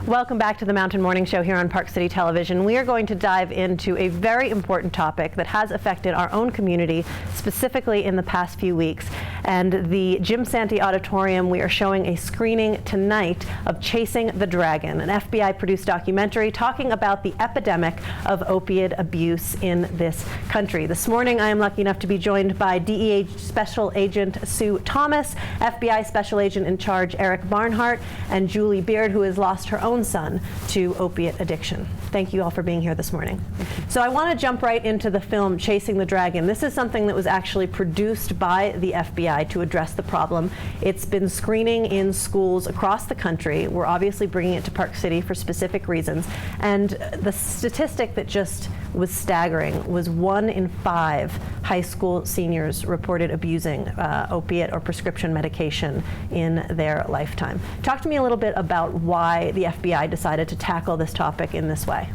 Welcome back to the Mountain Morning Show here on Park City Television. We are going to dive into a very important topic that has affected our own community, specifically in the past few weeks. And the Jim Santy Auditorium, we are showing a screening tonight of Chasing the Dragon, an FBI-produced documentary talking about the epidemic of opiate abuse in this country. This morning, I am lucky enough to be joined by DEA Special Agent Sue Thomas, FBI Special Agent in charge Eric Barnhart, and Julie Beard, who has lost her own son to opiate addiction. Thank you all for being here this morning. So I want to jump right into the film Chasing the Dragon. This is something that was actually produced by the FBI to address the problem. It's been screening in schools across the country. We're obviously bringing it to Park City for specific reasons. And the statistic that just was staggering was 1 in 5 high school seniors reported abusing opiate or prescription medication in their lifetime. Talk to me a little bit about why the FBI decided to tackle this topic in this way.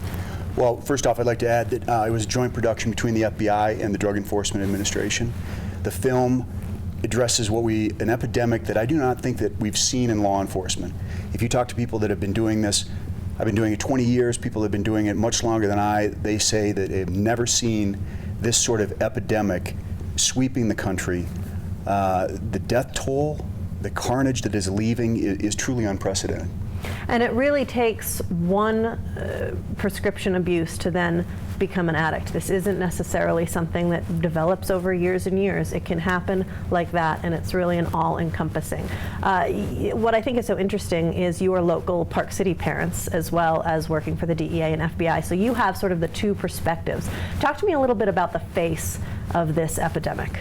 Well, first off, I'd like to add that it was a joint production between the FBI and the Drug Enforcement Administration. The film addresses an epidemic that I do not think that we've seen in law enforcement. If you talk to people that have been doing this, I've been doing it 20 years, people have been doing it much longer than I, they say that they've never seen this sort of epidemic sweeping the country. The death toll, the carnage that is leaving is truly unprecedented. And it really takes one prescription abuse to then become an addict. This isn't necessarily something that develops over years and years. It can happen like that, and it's really an all-encompassing. What I think is so interesting is you are local Park City parents as well as working for the DEA and FBI, so you have sort of the two perspectives. Talk to me a little bit about the face of this epidemic.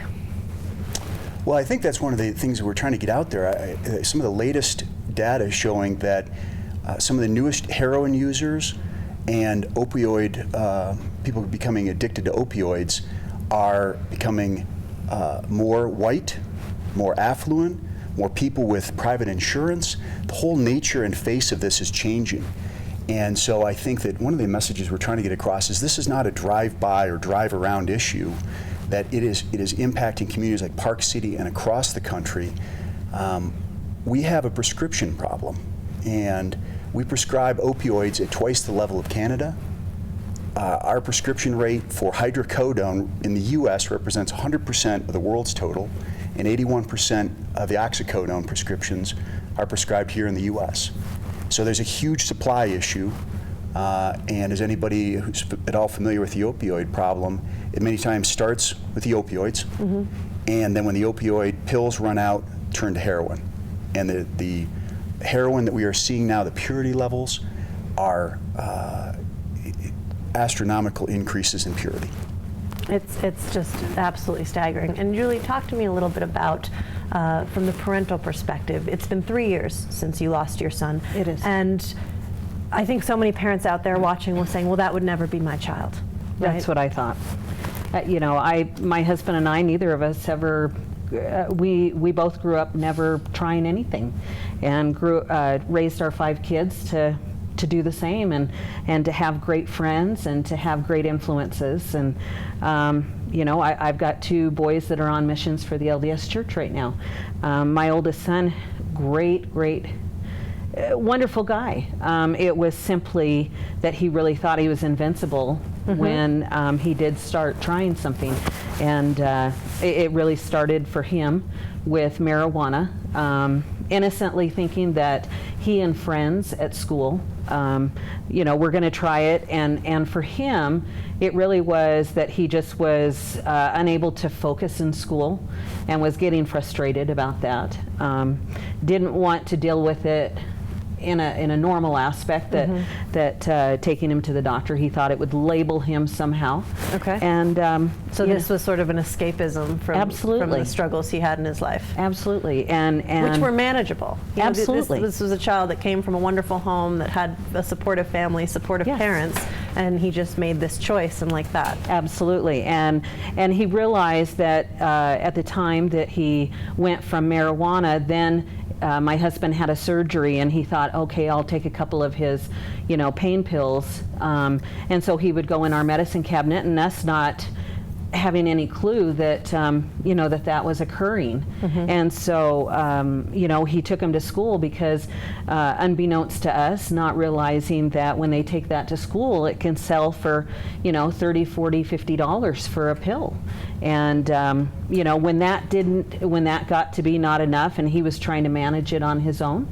Well, I think that's one of the things that we're trying to get out there. Some of the latest data is showing that some of the newest heroin users and opioid people becoming addicted to opioids are becoming more white, more affluent, more people with private insurance. The whole nature and face of this is changing. And so I think that one of the messages we're trying to get across is this is not a drive-by or drive-around issue, that it is impacting communities like Park City and across the country. We have a prescription problem, and we prescribe opioids at twice the level of Canada. Our prescription rate for hydrocodone in the US represents 100% of the world's total, and 81% of the oxycodone prescriptions are prescribed here in the US. So there's a huge supply issue, and as anybody who's at all familiar with the opioid problem, it many times starts with the opioids, and then when the opioid pills run out, turn to heroin. And the heroin that we are seeing now, the purity levels are astronomical increases in purity. It's just absolutely staggering. And Julie, talk to me a little bit about, from the parental perspective, it's been 3 years since you lost your son. It is. And I think so many parents out there watching will saying, well, that would never be my child. Right? That's what I thought. You know, my husband and I, neither of us ever, we both grew up never trying anything, and raised our 5 kids to do the same, and to have great friends and to have great influences. And you know, I've got 2 boys that are on missions for the LDS Church right now. My oldest son, great, wonderful guy. It was simply that he really thought he was invincible when he did start trying something. And it really started for him with marijuana, innocently thinking that he and friends at school, you know, were going to try it. And for him, it really was that he just was unable to focus in school and was getting frustrated about that. Didn't want to deal with it in a normal aspect, that taking him to the doctor, he thought it would label him somehow. Okay. And so this was sort of an escapism from the struggles he had in his life. Absolutely. And which were manageable. You know, absolutely. This was a child that came from a wonderful home that had a supportive family, supportive parents, and he just made this choice and like that. Absolutely. And he realized that at the time that he went from marijuana, then my husband had a surgery, and he thought, okay, I'll take a couple of his, pain pills. And so he would go in our medicine cabinet, and us not having any clue that you know, that was occurring. And so you know, he took him to school because unbeknownst to us, not realizing that when they take that to school, it can sell for, you know, $30, $40, $50 for a pill. And you know, when that got to be not enough and he was trying to manage it on his own,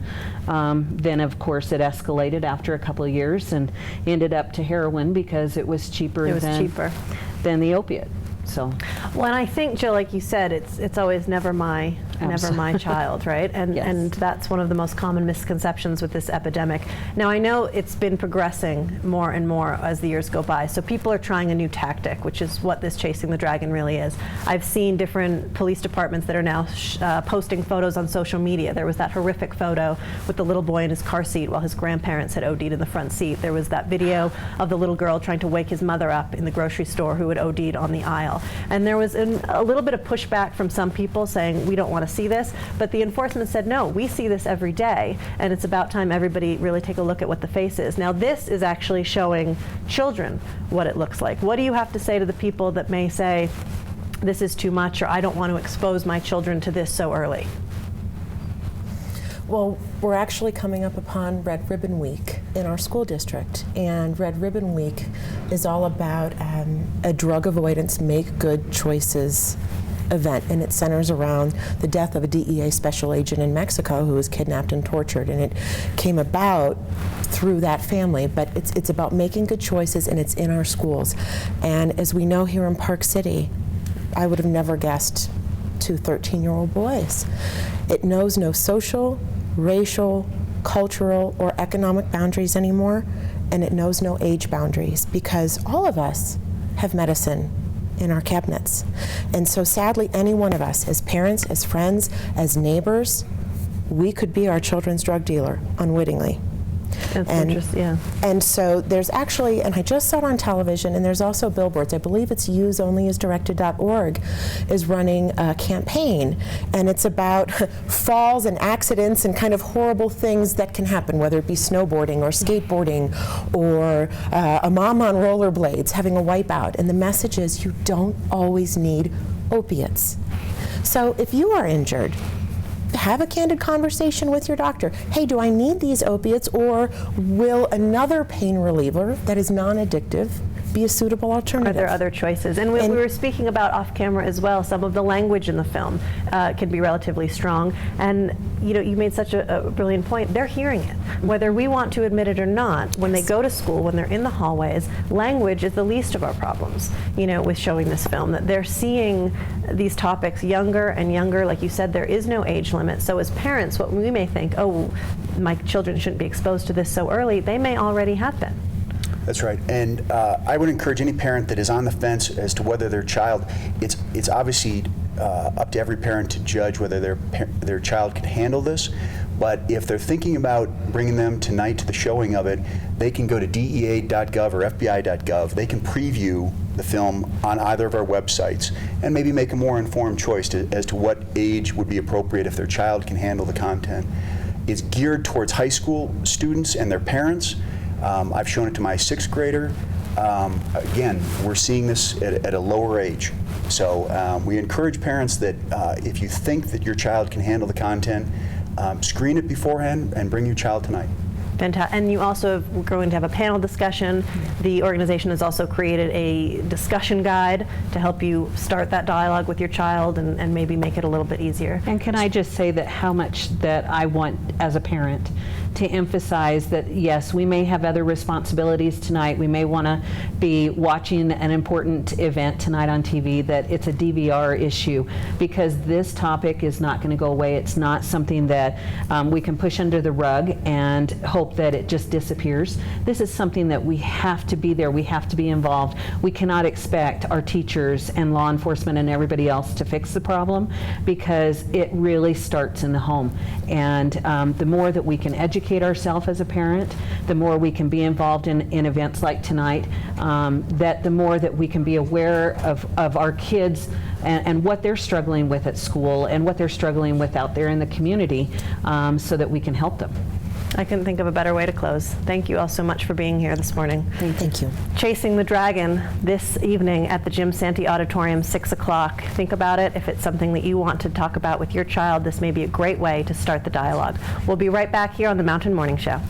then of course it escalated after a couple of years and ended up to heroin because it was cheaper than the opiate. So, well, and I think, Jill, like you said, it's always never my child, right? And Yes. and that's one of the most common misconceptions with this epidemic. Now, I know it's been progressing more and more as the years go by. So people are trying a new tactic, which is what this chasing the dragon really is. I've seen different police departments that are now posting photos on social media. There was that horrific photo with the little boy in his car seat while his grandparents had OD'd in the front seat. There was that video of the little girl trying to wake his mother up in the grocery store who had OD'd on the aisle. And there was a little bit of pushback from some people saying, we don't want to see this, but the enforcement said, no, we see this every day, and it's about time everybody really take a look at what the face is. Now, this is actually showing children what it looks like. What do you have to say to the people that may say, this is too much, or I don't want to expose my children to this so early? Well, we're actually coming up upon Red Ribbon Week in our school district, and Red Ribbon Week is all about a drug avoidance, make good choices event, and it centers around the death of a DEA special agent in Mexico who was kidnapped and tortured, and it came about through that family, but it's about making good choices, and it's in our schools. And as we know here in Park City, I would have never guessed 2 13-year-old boys. It knows no social, racial, cultural, or economic boundaries anymore, and it knows no age boundaries because all of us have medicine in our cabinets. And so sadly, any one of us, as parents, as friends, as neighbors, we could be our children's drug dealer unwittingly. That's interesting, yeah. And so there's actually, and I just saw it on television, and there's also billboards. I believe it's useonlyasdirected.org is running a campaign, and it's about falls and accidents and kind of horrible things that can happen, whether it be snowboarding or skateboarding or a mom on rollerblades having a wipeout. And the message is you don't always need opiates. So if you are injured, have a candid conversation with your doctor. Hey, do I need these opiates, or will another pain reliever that is non-addictive be a suitable alternative? Are there other choices? And we were speaking about off camera as well, some of the language in the film can be relatively strong. And you know, you made such a brilliant point. They're hearing it. Whether we want to admit it or not, when they go to school, when they're in the hallways, language is the least of our problems, you know, with showing this film. That they're seeing these topics younger and younger. Like you said, there is no age limit. So as parents, what we may think, oh, my children shouldn't be exposed to this so early, they may already have been. That's right, and I would encourage any parent that is on the fence as to whether their child, it's obviously up to every parent to judge whether their child can handle this, but if they're thinking about bringing them tonight to the showing of it, they can go to DEA.gov or FBI.gov. They can preview the film on either of our websites and maybe make a more informed choice as to what age would be appropriate if their child can handle the content. It's geared towards high school students and their parents. I've shown it to my 6th grader. Again, we're seeing this at a lower age. So we encourage parents that if you think that your child can handle the content, screen it beforehand and bring your child tonight. Fantastic. And you also are going to have a panel discussion. The organization has also created a discussion guide to help you start that dialogue with your child and maybe make it a little bit easier. And can I just say that how much that I want as a parent to emphasize that, yes, we may have other responsibilities tonight. We may want to be watching an important event tonight on TV, that it's a DVR issue, because this topic is not going to go away. It's not something that we can push under the rug and hope that it just disappears. This is something that we have to be there. We have to be involved. We cannot expect our teachers and law enforcement and everybody else to fix the problem, because it really starts in the home. And the more that we can educate ourselves as a parent, the more we can be involved in events like tonight, that the more that we can be aware of our kids and what they're struggling with at school and what they're struggling with out there in the community, so that we can help them. I couldn't think of a better way to close. Thank you all so much for being here this morning. Thank you. Chasing the Dragon this evening at the Jim Santy Auditorium, 6 o'clock. Think about it. If it's something that you want to talk about with your child, this may be a great way to start the dialogue. We'll be right back here on the Mountain Morning Show.